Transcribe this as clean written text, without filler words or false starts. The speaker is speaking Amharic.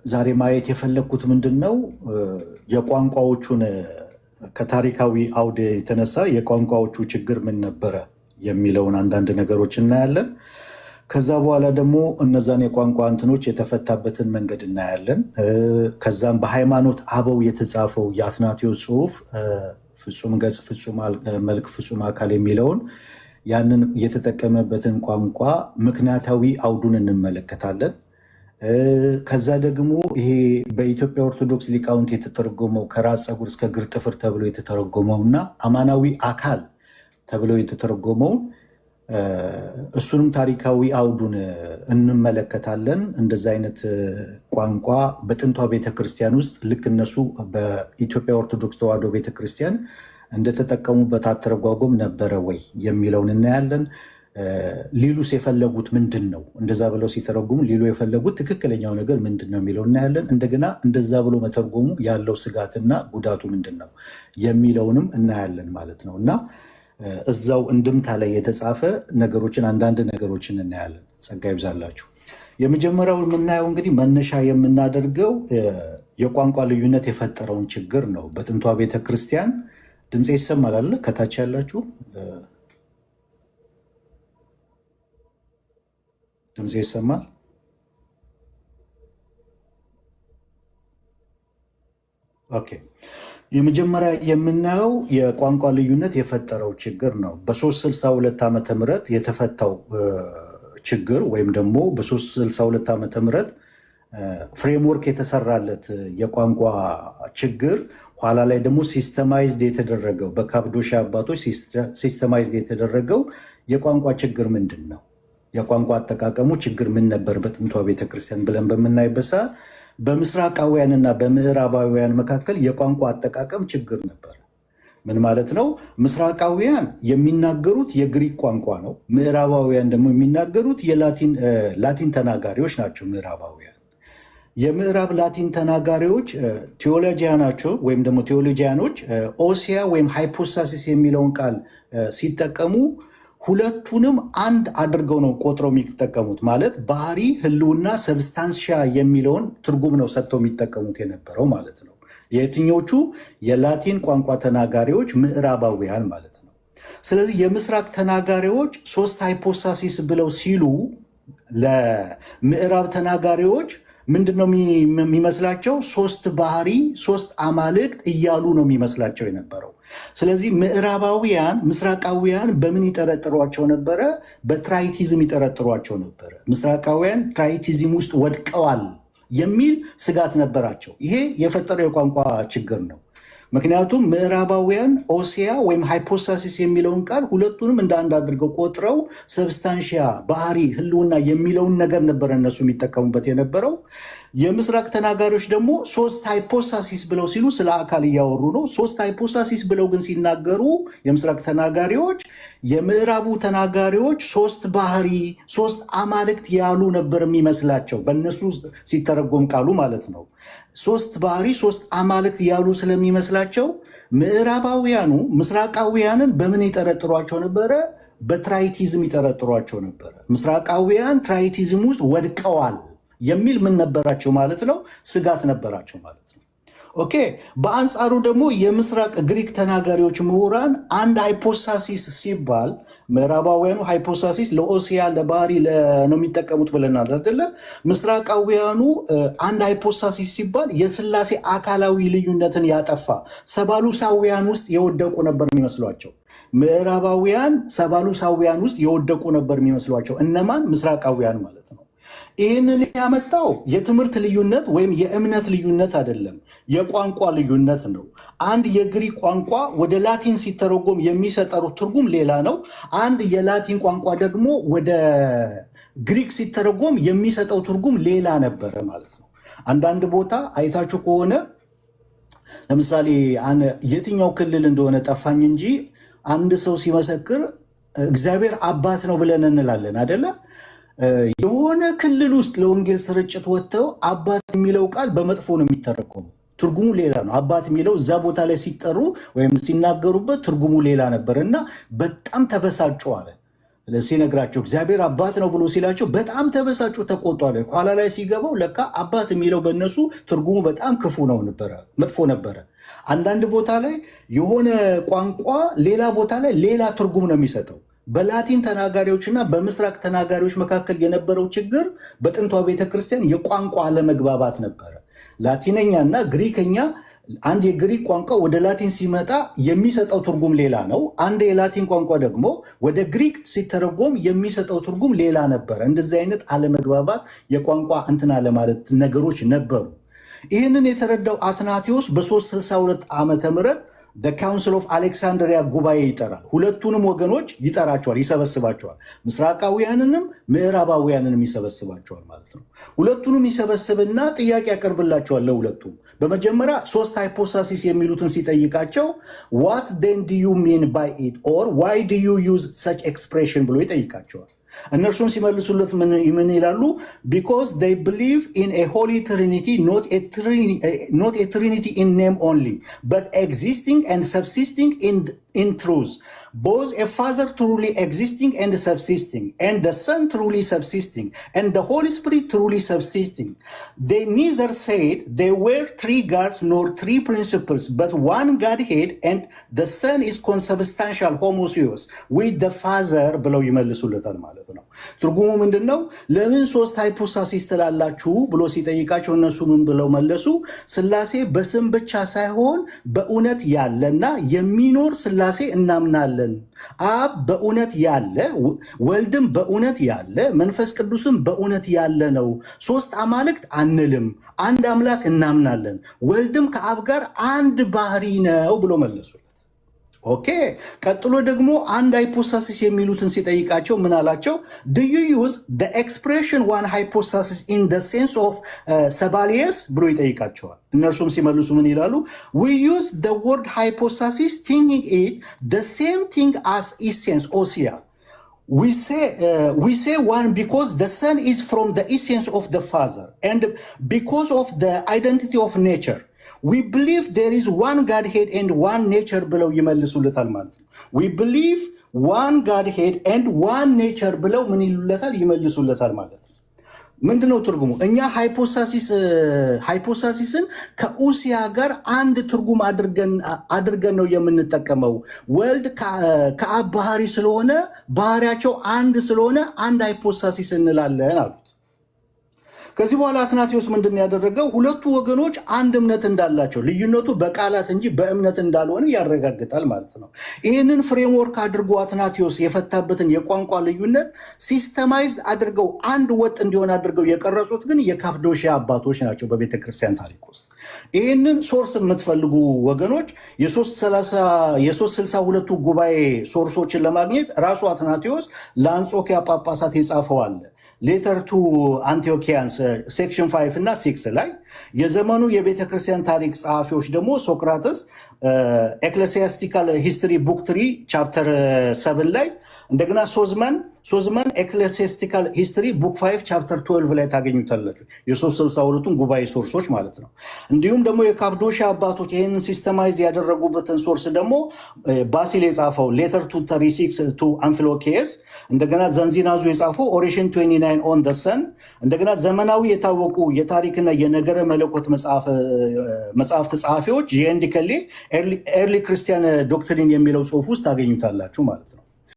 ዛሬ ማየት የፈለግኩት ምንድነው የቋንቋዎቹን ከታሪካዊ አውድ የተነሳ የቋንቋዎቹ ችግር ምን ነበረ የሚለውን አንዳንድ ነገሮች እናያለን። ከዛ በኋላ ደግሞ እነዛን የቋንቋ እንትኖች የተፈታበትን መንገድ እናያለን። ከዛም በሃይማኖት አበው የተጻፈው የአትናቴዎስ ጽሑፍ ፍጹም ገጽ፣ ፍጹም መልክ፣ ፍጹም አካል የሚለውን ያንን የተጠቀመበትን ቋንቋ ምክንያታዊ አውዱን እንመለከታለን። ከዛ ደግሞ ይሄ በኢትዮጵያ ኦርቶዶክስ ሊቃውንት የተተረጎመው ከራስ ፀጉር እስከ እግር ጥፍር ተብሎ የተተረጎመው እና አማናዊ አካል ተብሎ የተተረጎመው እሱንም ታሪካዊ አውዱን እንመለከታለን። እንደዛ አይነት ቋንቋ በጥንቷ ቤተክርስቲያን ውስጥ ልክ እነሱ በኢትዮጵያ ኦርቶዶክስ ተዋሕዶ ቤተክርስቲያን እንደተጠቀሙበት አተረጓጎም ነበረ ወይ የሚለውን እናያለን። ሊሉስ የፈለጉት ምንድን ነው? እንደዛ ብለው ሲተረጉሙ ሊሉ የፈለጉት ትክክለኛው ነገር ምንድን ነው የሚለው እናያለን። እንደገና እንደዛ ብሎ መተርጎሙ ያለው ስጋትና ጉዳቱ ምንድን ነው የሚለውንም እናያለን ማለት ነው። እና እዛው እንድምታ ላይ የተጻፈ ነገሮችን አንዳንድ ነገሮችን እናያለን። ጸጋ ይብዛላችሁ። የመጀመሪያው የምናየው እንግዲህ መነሻ የምናደርገው የቋንቋ ልዩነት የፈጠረውን ችግር ነው። በጥንቷ ቤተክርስቲያን ድምፄ ይሰማል አለ ከታች ያላችሁ ድምፄ ይሰማል? ኦኬ። የመጀመሪያ የምናየው የቋንቋ ልዩነት የፈጠረው ችግር ነው። በ362 ዓመተ ምህረት የተፈታው ችግር ወይም ደግሞ በ362 ዓመተ ምህረት ፍሬምወርክ የተሰራለት የቋንቋ ችግር ኋላ ላይ ደግሞ ሲስተማይዝድ የተደረገው በካፕዶሻ አባቶች ሲስተማይዝድ የተደረገው የቋንቋ ችግር ምንድን ነው? የቋንቋ አጠቃቀሙ ችግር ምን ነበር በጥንቷ ቤተክርስቲያን ብለን በምናይበት ሰዓት በምስራቃውያንና በምዕራባውያን መካከል የቋንቋ አጠቃቀም ችግር ነበር። ምን ማለት ነው? ምስራቃውያን የሚናገሩት የግሪክ ቋንቋ ነው። ምዕራባውያን ደግሞ የሚናገሩት ላቲን ተናጋሪዎች ናቸው። ምዕራባውያን የምዕራብ ላቲን ተናጋሪዎች ቴዎሎጂያናቸው ወይም ደግሞ ቴዎሎጂያኖች ኦሲያ ወይም ሃይፖሳሲስ የሚለውን ቃል ሲጠቀሙ ሁለቱንም አንድ አድርገው ነው ቆጥረው የሚጠቀሙት። ማለት ባህሪ፣ ህልውና፣ ሰብስታንሻ የሚለውን ትርጉም ነው ሰጥተው የሚጠቀሙት የነበረው ማለት ነው። የትኞቹ? የላቲን ቋንቋ ተናጋሪዎች ምዕራባውያን ማለት ነው። ስለዚህ የምስራቅ ተናጋሪዎች ሶስት ሃይፖሳሲስ ብለው ሲሉ ለምዕራብ ተናጋሪዎች ምንድነው የሚመስላቸው? ሶስት ባህሪ፣ ሶስት አማልክት እያሉ ነው የሚመስላቸው የነበረው። ስለዚህ ምዕራባውያን ምስራቃውያን በምን ይጠረጥሯቸው ነበረ? በትራይቲዝም ይጠረጥሯቸው ነበረ። ምስራቃውያን ትራይቲዝም ውስጥ ወድቀዋል የሚል ስጋት ነበራቸው። ይሄ የፈጠረው የቋንቋ ችግር ነው። ምክንያቱም ምዕራባውያን ኦሲያ ወይም ሃይፖሳሲስ የሚለውን ቃል ሁለቱንም እንደ አንድ አድርገው ቆጥረው ሰብስታንሺያ ባህሪ፣ ህልውና የሚለውን ነገር ነበረ እነሱ የሚጠቀሙበት የነበረው። የምስራቅ ተናጋሪዎች ደግሞ ሶስት ሃይፖሳሲስ ብለው ሲሉ ስለ አካል እያወሩ ነው። ሶስት ሃይፖሳሲስ ብለው ግን ሲናገሩ የምስራቅ ተናጋሪዎች የምዕራቡ ተናጋሪዎች ሶስት ባህሪ፣ ሶስት አማልክት ያሉ ነበር የሚመስላቸው በእነሱ ሲተረጎም ቃሉ ማለት ነው። ሶስት ባህሪ፣ ሶስት አማልክት ያሉ ስለሚመስላቸው ምዕራባውያኑ ምስራቃውያንን በምን ይጠረጥሯቸው ነበረ? በትራይቲዝም ይጠረጥሯቸው ነበረ። ምስራቃውያን ትራይቲዝም ውስጥ ወድቀዋል የሚል ምን ነበራቸው ማለት ነው? ስጋት ነበራቸው ማለት ነው። ኦኬ። በአንጻሩ ደግሞ የምስራቅ ግሪክ ተናጋሪዎች ምሁራን አንድ ሃይፖሳሲስ ሲባል ምዕራባውያኑ ሃይፖሳሲስ ለኦሲያ ለባህሪ ነው የሚጠቀሙት ብለናል አይደለ? ምስራቃውያኑ አንድ ሃይፖሳሲስ ሲባል የስላሴ አካላዊ ልዩነትን ያጠፋ ሰባሉሳውያን ውስጥ የወደቁ ነበር የሚመስሏቸው። ምዕራባውያን ሰባሉሳውያን ውስጥ የወደቁ ነበር የሚመስሏቸው። እነማን? ምስራቃውያን ማለት ነው። ይህንን ያመጣው የትምህርት ልዩነት ወይም የእምነት ልዩነት አይደለም፣ የቋንቋ ልዩነት ነው። አንድ የግሪክ ቋንቋ ወደ ላቲን ሲተረጎም የሚሰጠው ትርጉም ሌላ ነው። አንድ የላቲን ቋንቋ ደግሞ ወደ ግሪክ ሲተረጎም የሚሰጠው ትርጉም ሌላ ነበረ ማለት ነው። አንዳንድ ቦታ አይታችሁ ከሆነ ለምሳሌ የትኛው ክልል እንደሆነ ጠፋኝ እንጂ አንድ ሰው ሲመሰክር እግዚአብሔር አባት ነው ብለን እንላለን አደለ? የሆነ ክልል ውስጥ ለወንጌል ስርጭት ወጥተው አባት የሚለው ቃል በመጥፎ ነው የሚተረጎሙ። ትርጉሙ ሌላ ነው። አባት የሚለው እዛ ቦታ ላይ ሲጠሩ ወይም ሲናገሩበት ትርጉሙ ሌላ ነበር እና በጣም ተበሳጩ አለ። ሲነግራቸው እግዚአብሔር አባት ነው ብሎ ሲላቸው በጣም ተበሳጩ፣ ተቆጧል። ኋላ ላይ ሲገባው ለካ አባት የሚለው በእነሱ ትርጉሙ በጣም ክፉ ነው ነበረ፣ መጥፎ ነበረ። አንዳንድ ቦታ ላይ የሆነ ቋንቋ ሌላ ቦታ ላይ ሌላ ትርጉም ነው የሚሰጠው። በላቲን ተናጋሪዎችና በምስራቅ ተናጋሪዎች መካከል የነበረው ችግር በጥንቷ ቤተክርስቲያን የቋንቋ አለመግባባት ነበረ። ላቲነኛ እና ግሪከኛ፣ አንድ የግሪክ ቋንቋ ወደ ላቲን ሲመጣ የሚሰጠው ትርጉም ሌላ ነው። አንድ የላቲን ቋንቋ ደግሞ ወደ ግሪክ ሲተረጎም የሚሰጠው ትርጉም ሌላ ነበረ። እንደዚህ አይነት አለመግባባት የቋንቋ እንትና ለማለት ነገሮች ነበሩ። ይህንን የተረዳው አትናቴዎስ በ362 ዓመተ ምህረት ካውንስል ኦፍ አሌክሳንድሪያ ጉባኤ ይጠራል። ሁለቱንም ወገኖች ይጠራቸዋል፣ ይሰበስባቸዋል። ምስራቃውያንንም ምዕራባውያንንም ይሰበስባቸዋል ማለት ነው። ሁለቱንም ይሰበስብና ጥያቄ ያቀርብላቸዋል ለሁለቱም። በመጀመሪያ 3 ሃይፖሳሲስ የሚሉትን ሲጠይቃቸው ዋት ዴን ዱ ዩ ሚን ባይ ኢት ኦር ዋይ ዱ ዩ ዩዝ ሰች ኤክስፕሬሽን ብሎ ይጠይቃቸዋል። እነርሱም ሲመልሱለት ምን ይላሉ? ቢኮዝ they believe in a holy trinity, not a trinity in name only, but existing and subsisting in truth, both a father truly existing and subsisting, and the son truly subsisting, and the Holy Spirit truly subsisting. They neither said there were 3 gods nor 3 principles, but one Godhead, and the son is consubstantial homoousios with the father ብለው ይመልሱለታል ማለት ነው። ትርጉሙ ምንድነው? ለምን 3 ሃይፖሳሲስ ትላላችሁ ብሎ ሲጠይቃቸው እነሱ ምን ብለው መለሱ? ስላሴ በስም ብቻ ሳይሆን በእውነት ያለና የሚኖር ስላሴ እናምናለን። አብ በእውነት ያለ፣ ወልድም በእውነት ያለ፣ መንፈስ ቅዱስም በእውነት ያለ ነው። 3 አማልክት አንልም፣ አንድ አምላክ እናምናለን። ወልድም ከአብ ጋር አንድ ባህሪ ነው ብሎ መለሱለት። ኦኬ። ቀጥሎ ደግሞ አንድ ሃይፖሳሲስ የሚሉትን ሲጠይቃቸው ምን አላቸው? do you use the expression one hypothesis in the sense of Sabellius ብሎ ይጠይቃቸዋል። እነርሱም ሲመልሱ ምን ይላሉ? we use the word hypothesis thinking it the same thing as essence ousia. We say one because the son is from the essence of the father and because of the identity of nature. We believe there is one Godhead and one nature ብለው ይመልሱለታል ማለት ነው። we believe one Godhead and one nature ብለው ምን ይሉለታል? ይመልሱለታል ማለት ነው። ምንድነው ትርጉሙ? እኛ ሃይፖሳሲስን ከኡሲያ ጋር አንድ ትርጉም አድርገን ነው የምንጠቀመው። ወልድ ከአብ ባህሪ ስለሆነ ባህሪያቸው አንድ ስለሆነ አንድ ሃይፖሳሲስ እንላለን አሉት። ከዚህ በኋላ አትናቴዎስ ምንድን ያደረገው? ሁለቱ ወገኖች አንድ እምነት እንዳላቸው፣ ልዩነቱ በቃላት እንጂ በእምነት እንዳልሆነ ያረጋግጣል ማለት ነው። ይህንን ፍሬምወርክ አድርጎ አትናቴዎስ የፈታበትን የቋንቋ ልዩነት ሲስተማይዝ አድርገው አንድ ወጥ እንዲሆን አድርገው የቀረጹት ግን የካፕዶሺያ አባቶች ናቸው በቤተክርስቲያን ታሪክ ውስጥ። ይህንን ሶርስ የምትፈልጉ ወገኖች የ362ቱ ጉባኤ ሶርሶችን ለማግኘት ራሱ አትናቴዎስ ለአንጾኪያ ጳጳሳት የጻፈው አለ። ሌተር ቱ አንቲዮኪያንስ ሴክሽን 5 እና 6 ላይ የዘመኑ የቤተክርስቲያን ታሪክ ጸሐፊዎች ደግሞ ሶክራተስ ኤክሌሲያስቲካል ሂስትሪ ቡክ 3 ቻፕተር 7 ላይ እንደገና ሶዝመን ኤክሌሲያስቲካል ሂስትሪ ቡክ 5 ቻፕተር 12 ላይ ታገኙታላችሁ። የ362ቱን ጉባኤ ሶርሶች ማለት ነው። እንዲሁም ደግሞ የካፕዶሺያ አባቶች ይህንን ሲስተማይዝ ያደረጉበትን ሶርስ ደግሞ ባሲል የጻፈው ሌተር ቱ 36 ቱ አንፊሎኬስ፣ እንደገና ዘንዚናዙ የጻፈው ኦሬሽን 29 ኦን ደ ሰን፣ እንደገና ዘመናዊ የታወቁ የታሪክና የነገረ መለኮት መጽሐፍት ጸሐፊዎች የእንዲከሌ ኤርሊ ክርስቲያን ዶክትሪን የሚለው ጽሑፍ ውስጥ ታገኙታላችሁ ማለት ነው።